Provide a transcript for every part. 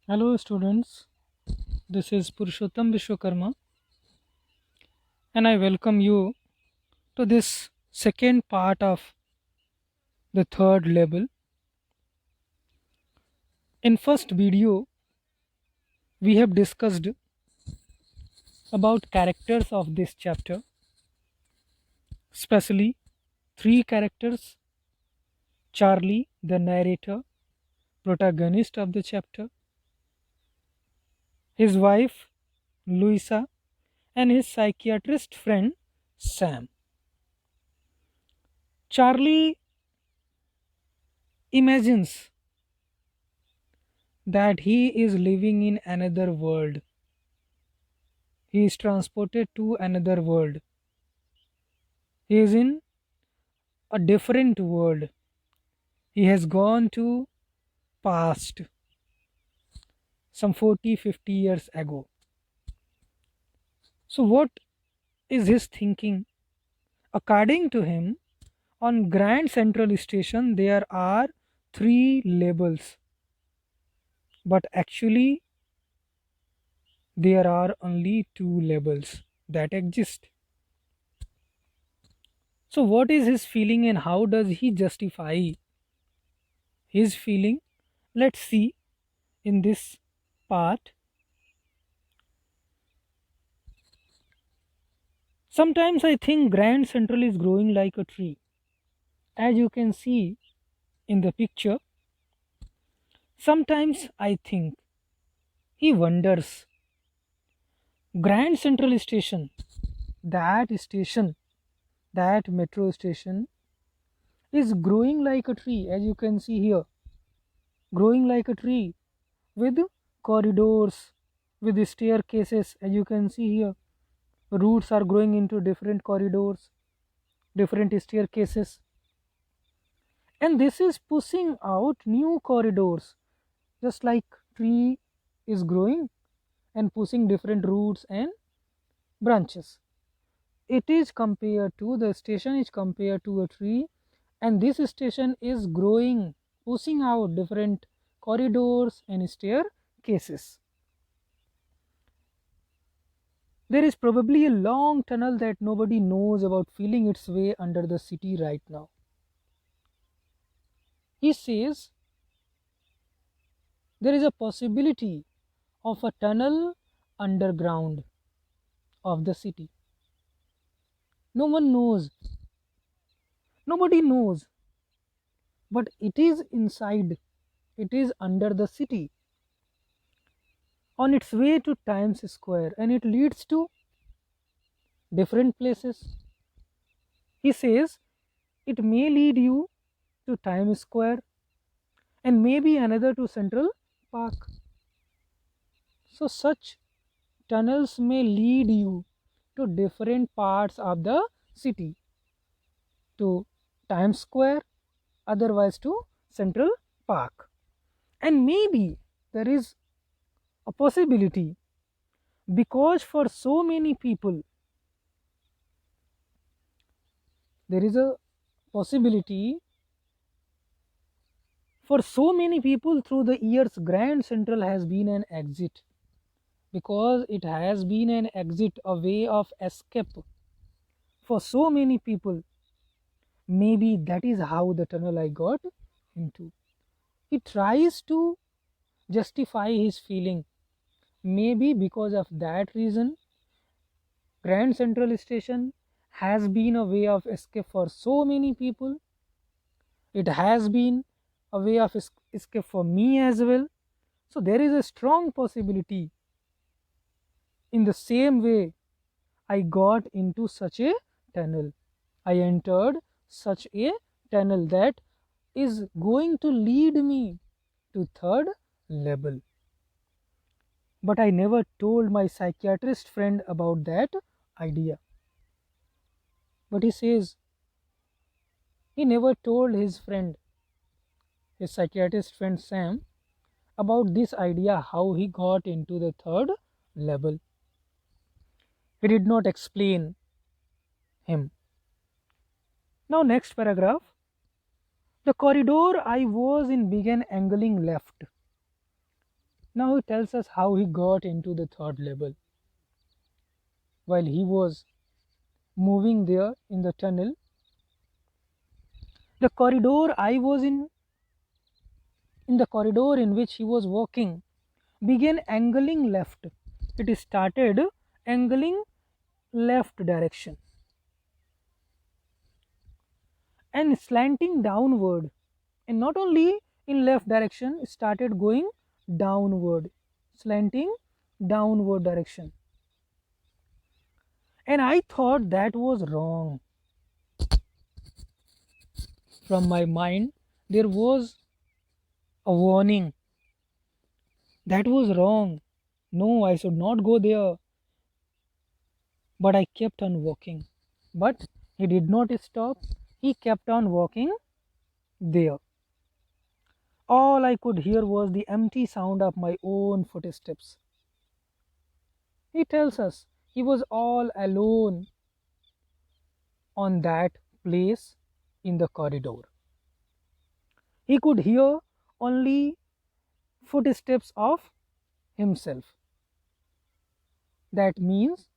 Hello, students. This is Purushottam Vishwakarma, and I welcome you to this second part of the third level. In first video, we have discussed about characters of this chapter, especially three characters: Charlie, the narrator, protagonist of the chapter, his wife Louisa, and his psychiatrist friend Sam. Charlie imagines that he is living in another world. He is transported to another world. He is in a different world. He has gone to past some 40, 50 years ago. So what is his thinking? According to him, on Grand Central Station there are three labels, but actually there are only two labels that exist. So what is his feeling and how does he justify his feeling? Let's see in this part. Sometimes I think Grand Central is growing like a tree. As you can see in the picture, sometimes I think he wonders Grand Central station, that metro station is growing like a tree, as you can see here, growing like a tree with corridors, with staircases, as you can see here. Roots are growing into different corridors, different staircases, and this is pushing out new corridors, just like tree is growing and pushing different roots and branches. It is compared to the station is compared to a tree, and this station is growing, pushing out different corridors and staircases. There is probably a long tunnel that nobody knows about feeling its way under the city right now. He says there is a possibility of a tunnel underground of the city. No one knows, nobody knows, but it is inside, it is under the city, on its way to Times Square, and it leads to different places. He says it may lead you to Times Square and maybe another to Central Park. So, such tunnels may lead you to different parts of the city, to Times Square, otherwise to Central Park. And maybe there is a possibility, because for so many people, there is a possibility for so many people through the years, Grand Central has been an exit, because it has been an exit, a way of escape for so many people. Maybe that is how the tunnel I got into. He tries to justify his feeling. Maybe because of that reason, Grand Central Station has been a way of escape for so many people. It has been a way of escape for me as well. So there is a strong possibility, in the same way I got into such a tunnel. I entered such a tunnel that is going to lead me to third level. But I never told my psychiatrist friend about that idea. But he says he never told his friend, his psychiatrist friend Sam, about this idea, how he got into the third level. He did not explain him. Now, next paragraph. The corridor I was in began angling left. Now he tells us how he got into the third level. While he was moving there in the tunnel, the corridor I was in the corridor in which he was walking, began angling left. It started angling left direction and slanting downward, and not only in left direction, it started going downward, slanting downward direction. And I thought that was wrong. From my mind there was a warning. That was wrong. No, I should not go there. But I kept on walking. But he did not stop. He kept on walking there. All I could hear was the empty sound of my own footsteps. He tells us he was all alone on that place in the corridor. He could hear only footsteps of himself. That means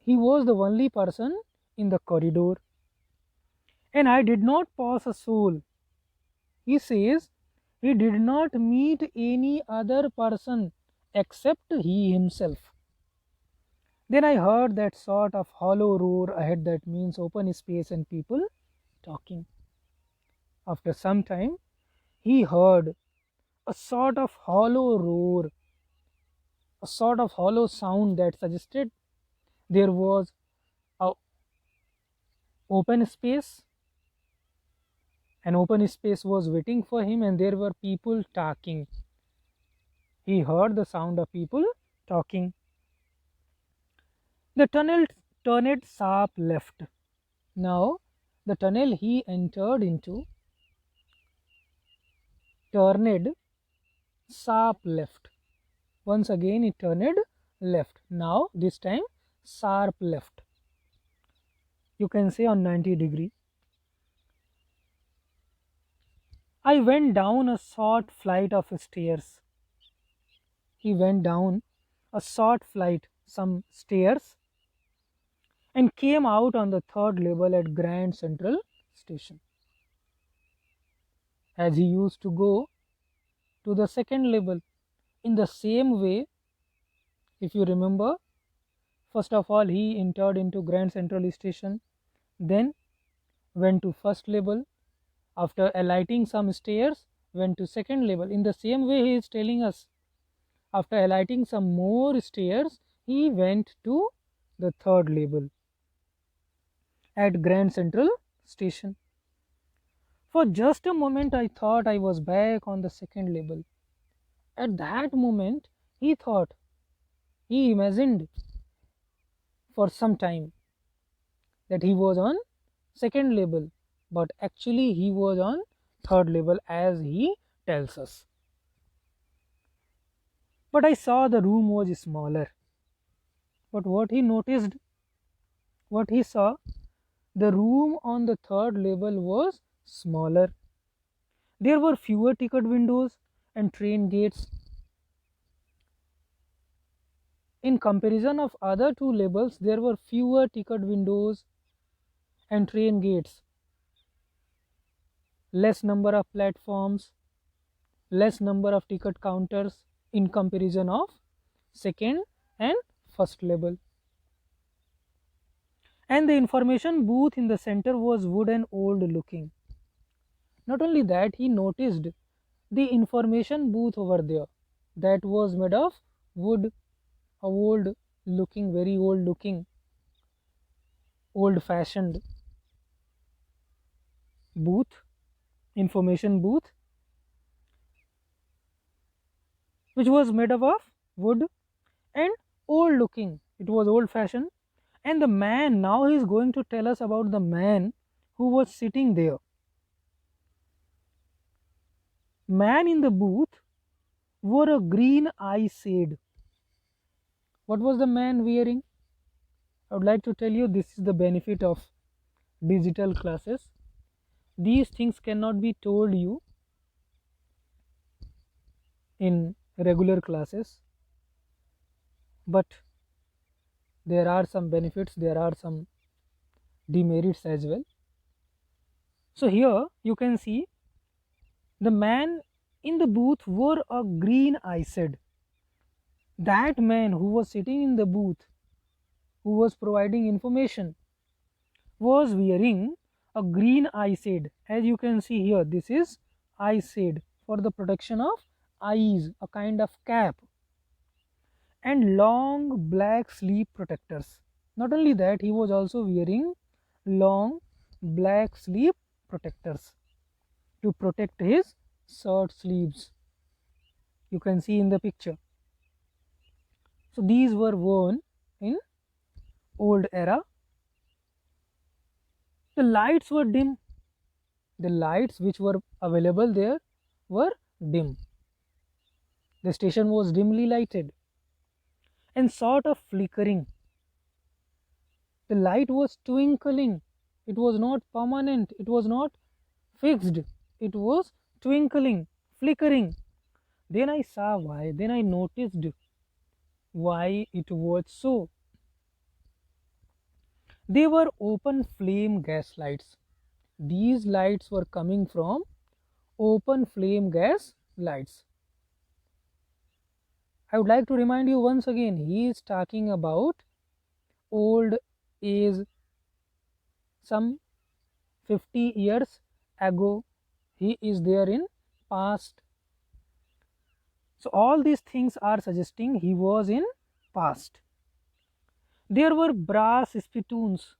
he was the only person in the corridor. And I did not pass a soul. He says he did not meet any other person except he himself. Then I heard that sort of hollow roar ahead, that means open space and people talking. After some time, he heard a sort of hollow roar, a sort of hollow sound that suggested there was a open space. An open space was waiting for him and there were people talking. He heard the sound of people talking. The tunnel turned sharp left. Now the tunnel he entered into turned sharp left. Once again it turned left. Now this time sharp left. You can say on 90 degree. I went down a short flight of stairs. He went down a short flight, some stairs, and came out on the third level at Grand Central Station. As he used to go to the second level, in the same way, if you remember, first of all he entered into Grand Central Station, then went to first level. After alighting some stairs, went to second level. In the same way he is telling us, after alighting some more stairs, he went to the third level at Grand Central Station. For just a moment I thought I was back on the second level. At that moment he thought, he imagined for some time that he was on second level, but actually he was on third level as he tells us. But I saw the room was smaller. But what he noticed, what he saw, the room on the third level was smaller. There were fewer ticket windows and train gates. In comparison of other two levels, there were fewer ticket windows and train gates, less number of platforms, less number of ticket counters in comparison of second and first level. And the information booth in the center was wood and old looking. Not only that, he noticed the information booth over there that was made of wood, a old looking, very old looking, old fashioned booth, information booth, which was made up of wood and old looking. It was old fashioned. And the man, now he is going to tell us about the man who was sitting there. Man in the booth wore a green eye shade. What was the man wearing? I would like to tell you, this is the benefit of digital classes. These things cannot be told you in regular classes, but there are some benefits, there are some demerits as well. So here you can see the man in the booth wore a green eyed. That man who was sitting in the booth, who was providing information, was wearing a green eye shade. As you can see here, this is eye shade for the protection of eyes, a kind of cap, and long black sleeve protectors. Not only that, he was also wearing long black sleeve protectors to protect his shirt sleeves. You can see in the picture. So these were worn in old era. The lights were dim. The lights which were available there were dim. The station was dimly lighted and sort of flickering. The light was twinkling. It was not permanent. It was not fixed. It was twinkling, flickering. Then I saw why. Then I noticed why it was so. They were open flame gas lights. These lights were coming from open flame gas lights. I would like to remind you once again, he is talking about old age, some 50 years ago. He is there in past. So all these things are suggesting he was in past. There were brass spittoons.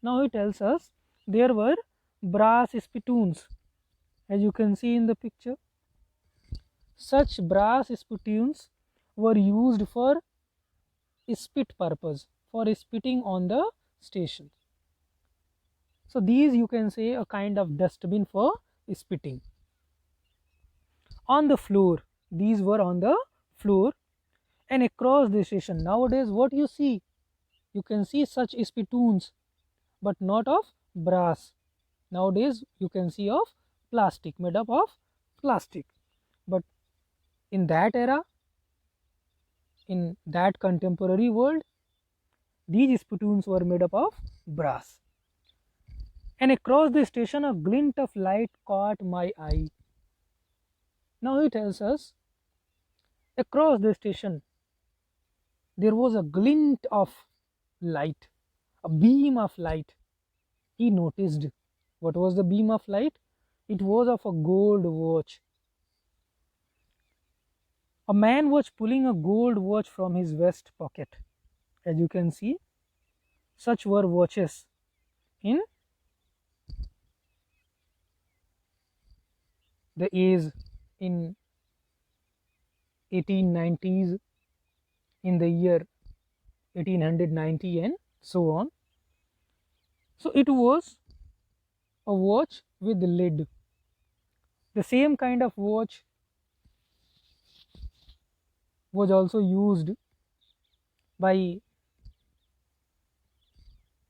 Now he tells us there were brass spittoons, as you can see in the picture. Such brass spittoons were used for spit purpose, for spitting on the station. So these you can say a kind of dustbin for spitting. On the floor, these were on the floor and across the station. Nowadays what you see? You can see such spittoons, but not of brass. Nowadays you can see of plastic, made up of plastic. But in that era, in that contemporary world, these spittoons were made up of brass. And across the station a glint of light caught my eye. Now he tells us across the station there was a glint of light, a beam of light. He noticed. What was the beam of light? It was of a gold watch. A man was pulling a gold watch from his vest pocket. As you can see, such were watches in the age in 1890s, in the year 1890 and so on. So it was a watch with the lid. The same kind of watch was also used by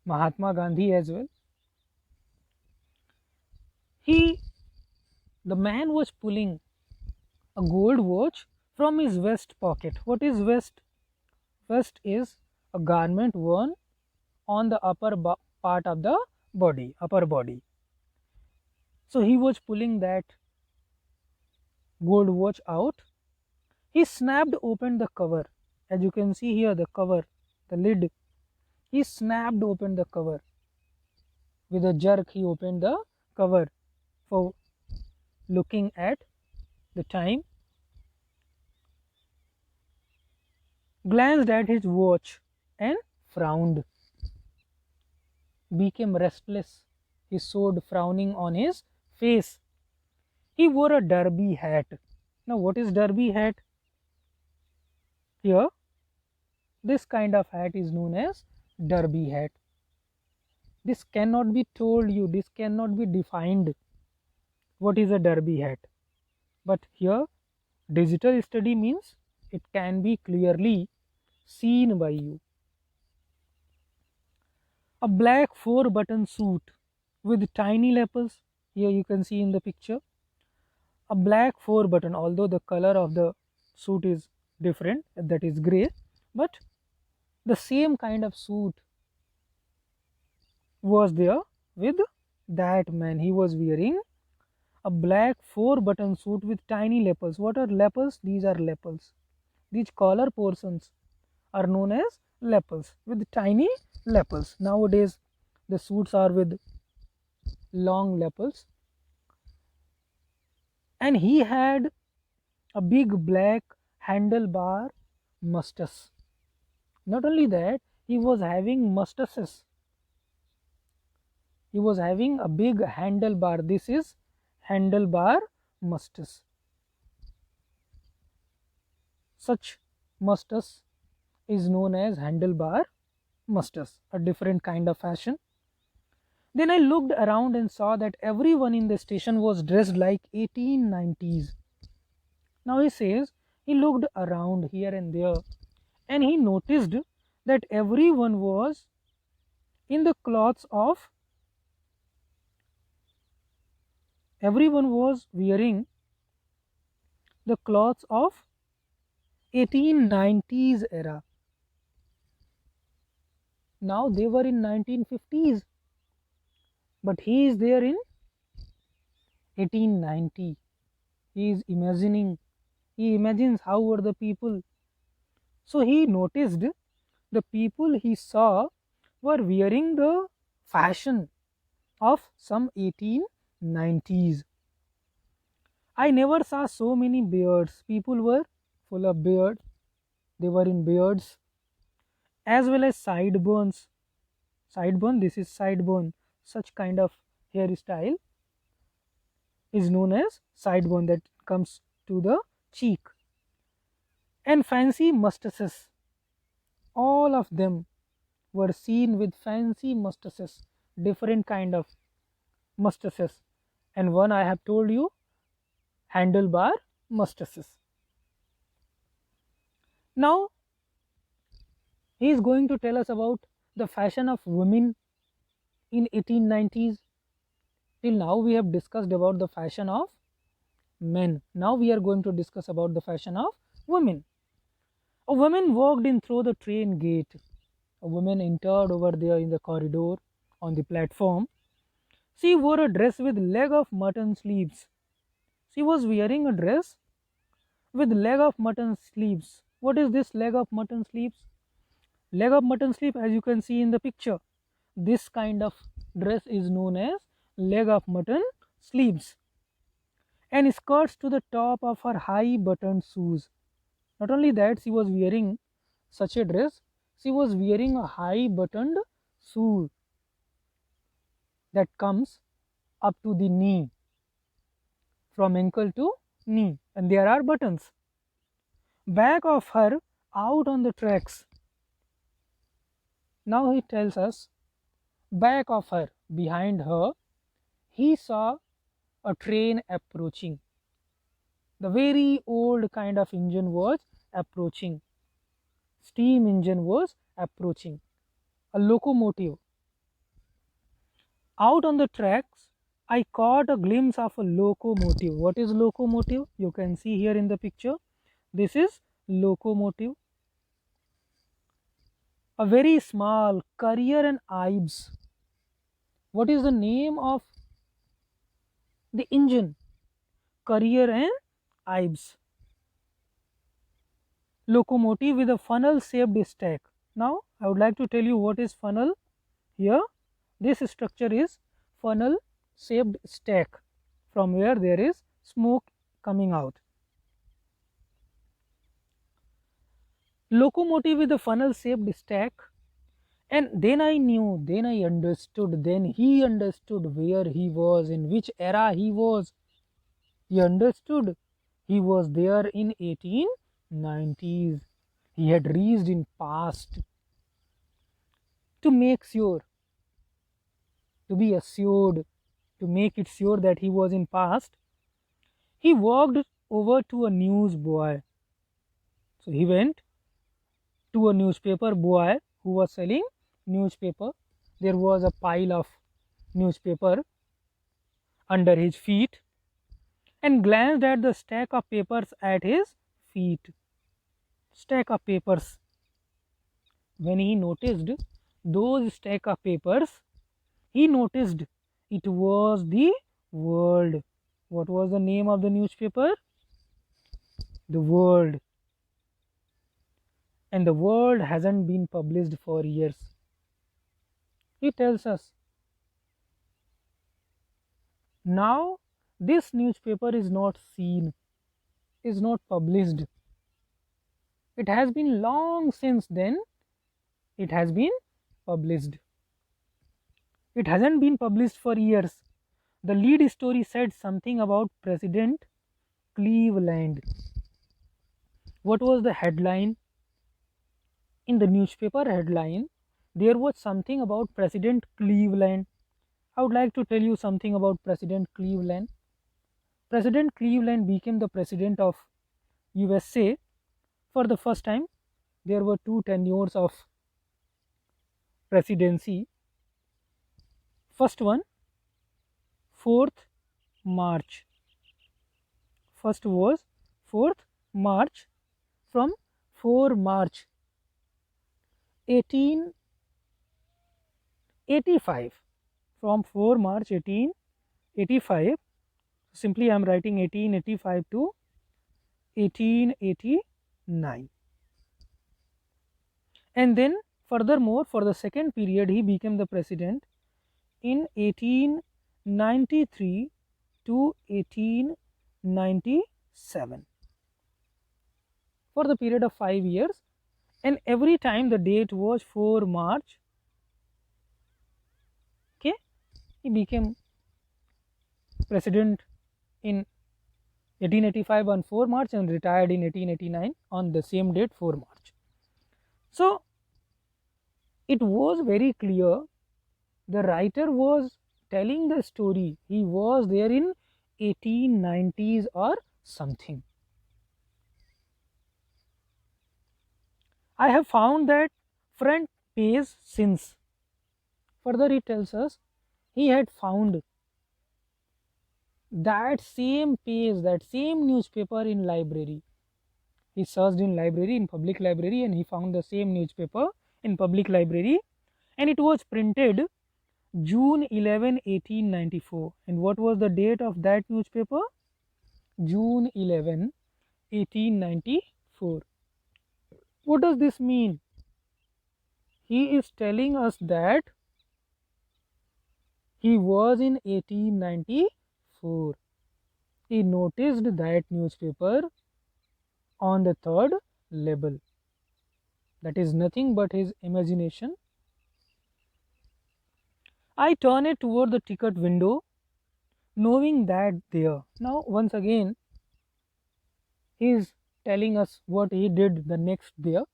Mahatma Gandhi as well. The man was pulling a gold watch from his vest pocket. What is vest? Vest is a garment worn on the upper part of the body, upper body. So he was pulling that gold watch out. He snapped open the cover. As you can see here, the cover, the lid. He snapped open the cover. With a jerk, he opened the cover for looking at the time. Glanced at his watch and frowned. Became restless. He showed frowning on his face. He wore a derby hat. Now what is derby hat? Here, this kind of hat is known as derby hat. This cannot be told you, this cannot be defined what is a derby hat. But here, digital study means it can be clearly seen by you. A black 4-button suit with tiny lapels. Here you can see in the picture a black 4-button, although the color of the suit is different, that is grey, but the same kind of suit was there with that man. He was wearing a black 4-button suit with tiny lapels. What are lapels? These are lapels. These collar portions are known as lapels, with tiny lapels. Nowadays the suits are with long lapels, and he had a big black handlebar mustache. Not only that, he was having mustaches. He was having a big handlebar. This is handlebar mustache. Such mustache is known as handlebar mustache, a different kind of fashion. Then I looked around and saw that everyone in the station was dressed like 1890s. Now he says he looked around here and there, and he noticed that everyone was in the clothes of, everyone was wearing the clothes of 1890s era. Now they were in 1950s, but he is there in 1890. He is imagining, he imagines how were the people. So he noticed the people he saw were wearing the fashion of some 1890s. I never saw so many beards. People were full of beard. They were in beards, as well as sideburns. Sideburn, this is sideburn. Such kind of hairstyle is known as sideburn, that comes to the cheek. And fancy mustaches. All of them were seen with fancy mustaches, different kind of mustaches. And one I have told you, handlebar mustaches. Now he is going to tell us about the fashion of women in 1890s. Till now we have discussed about the fashion of men. Now we are going to discuss about the fashion of women. A woman walked in through the train gate. A woman entered over there in the corridor on the platform. She wore a dress with leg of mutton sleeves. She was wearing a dress with leg of mutton sleeves. What is this leg of mutton sleeves? Leg of mutton sleeve, as you can see in the picture, this kind of dress is known as leg of mutton sleeves, and skirts to the top of her high buttoned shoes. Not only that, she was wearing such a dress, she was wearing a high buttoned shoe that comes up to the knee, from ankle to knee, and there are buttons. Back of her out on the tracks. Now he tells us, back of her, behind her, he saw a train approaching. The very old kind of engine was approaching. Steam engine was approaching. A locomotive. Out on the tracks, I caught a glimpse of a locomotive. What is locomotive? You can see here in the picture. This is locomotive. A very small Currier and Ives. What is the name of the engine? Currier and Ives. Locomotive with a funnel shaped stack. Now I would like to tell you what is funnel. Here this structure is funnel shaped stack, from where there is smoke coming out. Locomotive with a funnel shaped stack. And then I knew, then I understood, then he understood where he was, in which era he was. He understood he was there in 1890s. He had reached in past. To make sure, to be assured, to make it sure that he was in past, he walked over to a newsboy. So he went to a newspaper boy who was selling newspaper. There was a pile of newspaper under his feet, and glanced at the stack of papers at his feet stack of papers. When he noticed those stack of papers, he noticed it was the World. What was the name of the newspaper? The World. And the World hasn't been published for years. He tells us now this newspaper is not seen, is not published. It has been long since then it has been published. It hasn't been published for years. The lead story said something about President Cleveland. What was the headline? In the newspaper headline, there was something about President Cleveland. I would like to tell you something about President Cleveland. President Cleveland became the president of USA for the first time. There were 2 tenures of presidency. First one, 4th March. First was 4th March from 4 March 1885. From 4 March 1885. Simply I am writing 1885 to 1889. And then furthermore, for the second period, he became the president in 1893 to 1897 for the period of 5 years, and every time the date was 4 March. Okay, he became president in 1885 on 4 March and retired in 1889 on the same date, 4 March. So it was very clear the writer was telling the story. He was there in 1890s or something. I have found that front page since. Further it tells us he had found that same page, that same newspaper in library. He searched in library, in public library, and he found the same newspaper in public library, and it was printed June 11, 1894. And what was the date of that newspaper? June 11, 1894. What does this mean? He is telling us that he was in 1894. He noticed that newspaper on the 3rd label. That is nothing but his imagination. I turn it toward the ticket window, knowing that there. Now once again, he is telling us what he did the next there.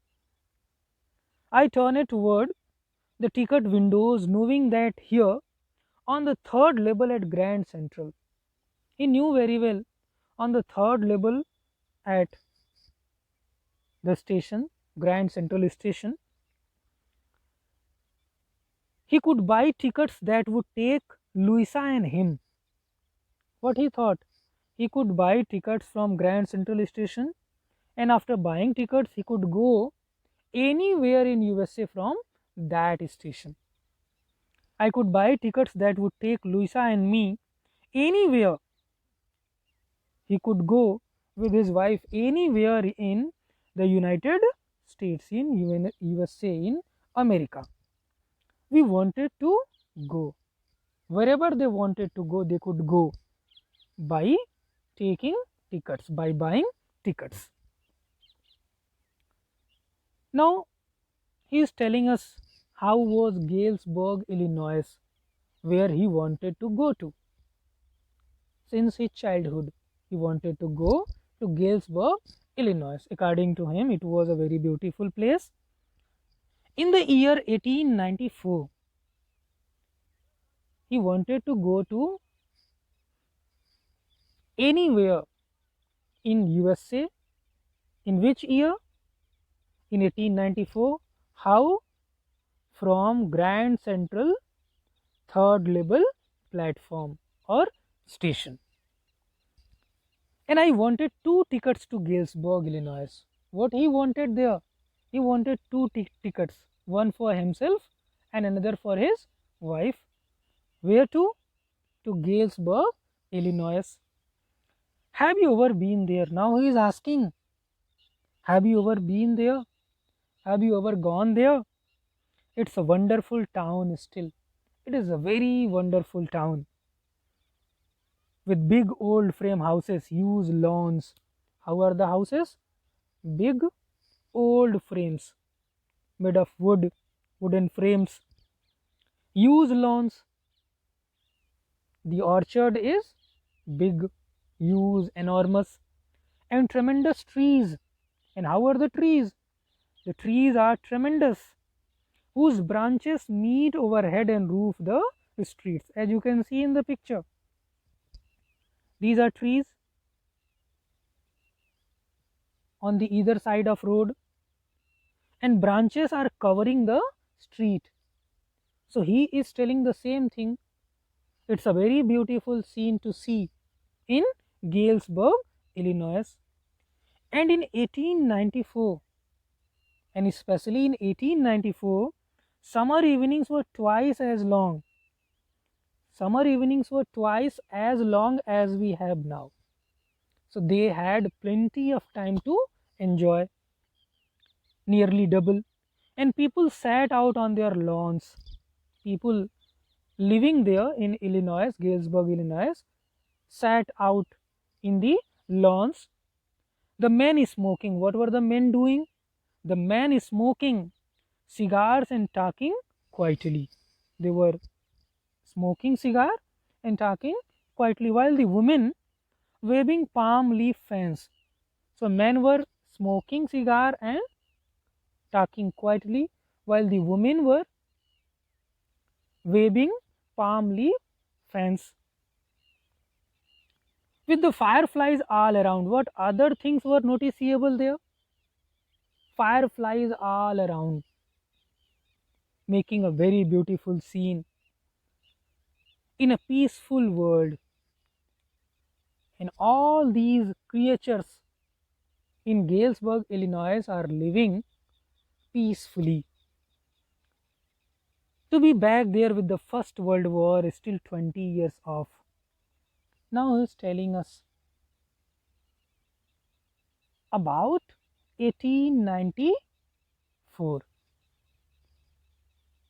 I turn it toward the ticket windows, knowing that here on the 3rd label at Grand Central. He knew very well on the 3rd label at the station, Grand Central Station, he could buy tickets that would take Louisa and him. What he thought? He could buy tickets from Grand Central Station, and after buying tickets, he could go anywhere in USA from that station. I could buy tickets that would take Louisa and me anywhere. He could go with his wife anywhere in the United States, in USA, in America. We wanted to go. Wherever they wanted to go, they could go by taking tickets, by buying tickets. Now, he is telling us how was Galesburg, Illinois, where he wanted to go to. Since his childhood, he wanted to go to Galesburg, Illinois. According to him, it was a very beautiful place. In the year 1894, he wanted to go to anywhere in USA. In which year? In 1894. How? From Grand Central 3rd level platform or station. And I wanted 2 tickets to Galesburg, Illinois. What he wanted there? He wanted two tickets, one for himself and another for his wife. Where to? To Galesburg, Illinois. Have you ever been there? Now he is asking, have you ever been there? Have you ever gone there? It's a wonderful town still. It is a very wonderful town with big old frame houses, huge lawns. How are the houses? Big old frames made of wood, wooden frames, huge lawns. The orchard is big, huge, enormous, and tremendous trees. And how are the trees? The trees are tremendous, whose branches meet overhead and roof the streets, as you can see in the picture. These are trees on the either side of road, and branches are covering the street. So he is telling the same thing. It's a very beautiful scene to see in Galesburg, Illinois. And in 1894, and especially in 1894, summer evenings were twice as long. Summer evenings were twice as long as we have now. So they had plenty of time to enjoy, nearly double. And people sat out on their lawns. People living there in Illinois, Galesburg, Illinois, sat out in the lawns. The men is smoking. What were the men doing? The men is smoking cigars and talking quietly. They were smoking cigar and talking quietly, while the women waving palm leaf fans. So men were smoking cigar and talking quietly, while the women were waving palm leaf fans. With the fireflies all around, what other things were noticeable there? Fireflies all around, making a very beautiful scene in a peaceful world. And all these creatures in Galesburg, Illinois are living peacefully. To be back there with the First World War is still 20 years off. Now he is telling us about 1894.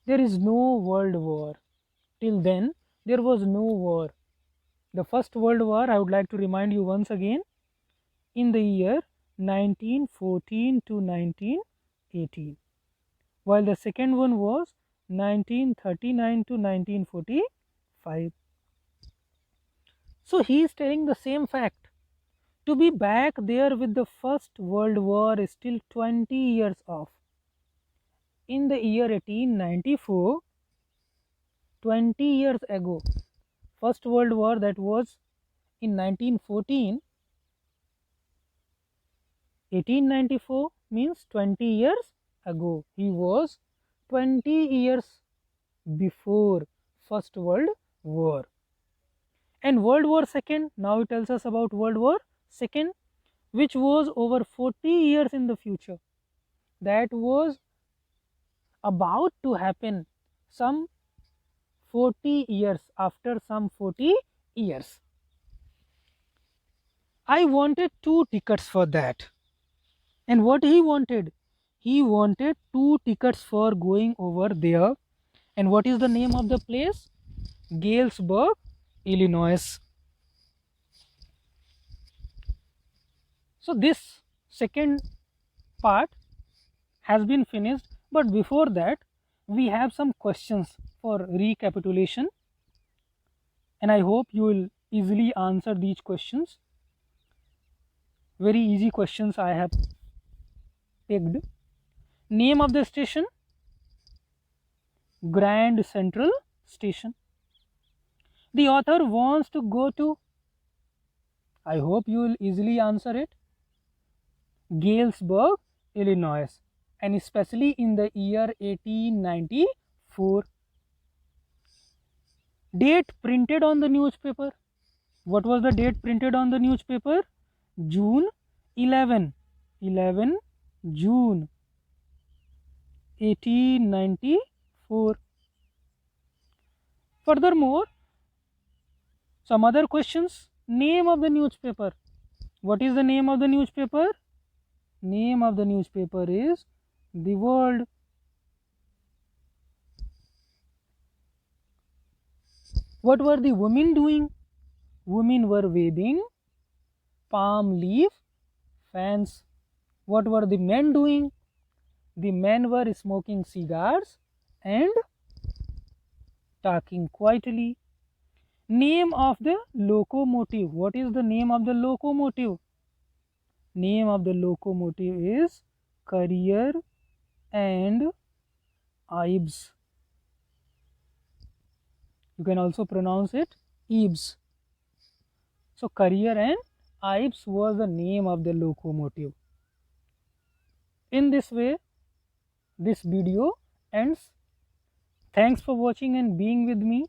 There is no World War. Till then, there was no war. The First World War, I would like to remind you once again, in the year 1914 to 1918, while the second one was 1939 to 1945. So he is telling the same fact. To be back there with the First World War is still 20 years off. In the year 1894, 20 years ago, First World War, that was in 1914, 1894 means 20 years ago. He was 20 years before First World War. And World War II, now it tells us about World War II, which was over 40 years in the future. That was about to happen some 40 years, after some 40 years. I wanted 2 tickets for that. And what he wanted? He wanted 2 tickets for going over there. And what is the name of the place? Galesburg, Illinois. So this second part has been finished, but before that we have some questions for recapitulation, and I hope you will easily answer these questions. Very easy questions I have picked. Name of the station? Grand Central Station. The author wants to go to, I hope you will easily answer it, Galesburg, Illinois, and especially in the year 1894. Date printed on the newspaper. What was the date printed on the newspaper? June 11, 11 June 1894. Furthermore, some other questions. Name of the newspaper. What is the name of the newspaper? Name of the newspaper is The World. What were the women doing? Women were waving palm leaf fans. What were the men doing? The men were smoking cigars and talking quietly. Name of the locomotive. What is the name of the locomotive? Name of the locomotive is Currier and Ives. You can also pronounce it Ives. So Currier and Ives was the name of the locomotive. In this way, this video ends. Thanks for watching and being with me.